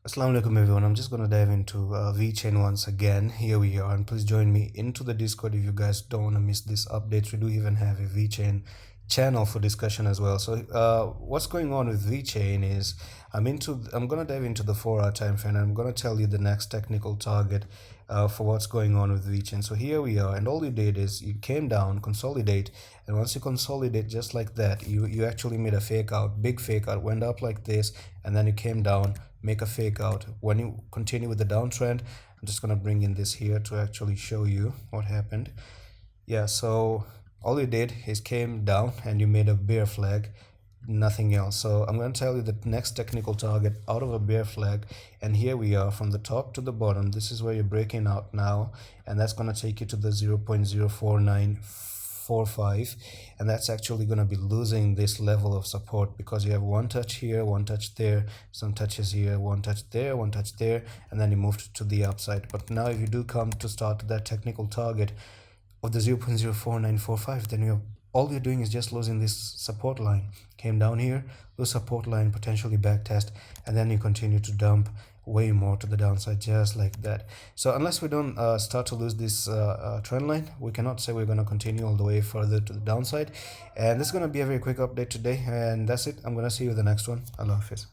Assalamu alaikum everyone. I'm just going to dive into Vechain once again. Here we are, and please join me into the Discord if you guys don't want to miss these updates. We do even have a Vechain channel for discussion as well. So what's going on with Vechain is I'm going to dive into the 4-hour time frame, and I'm going to tell you the next technical target for what's going on with Vechain. So here we are, and all you did is you came down, consolidate, and once you consolidate just like that, you actually made a fake out, big fake out, went up like this, and then you came down, make a fake out. When you continue with the downtrend, I'm just going to bring in this here to actually show you what happened. Yeah, so all you did is came down and you made a bear flag, nothing else. So I'm going to tell you the next technical target out of a bear flag, and here we are from the top to the bottom. This is where you're breaking out now, and that's going to take you to the 0.04945, and that's actually going to be losing this level of support because you have one touch here, one touch there, some touches here, one touch there, one touch there, and then you moved to the upside. But now if you do come to start that technical target of the 0.04945, then all you're doing is just losing this support line. Came down here, lose support line, potentially back test, and then you continue to dump way more to the downside, just like that. So unless we don't start to lose this trend line, we cannot say we're going to continue all the way further to the downside. And this is going to be a very quick update today, and that's it. I'm going to see you in the next one. Allah Hafiz.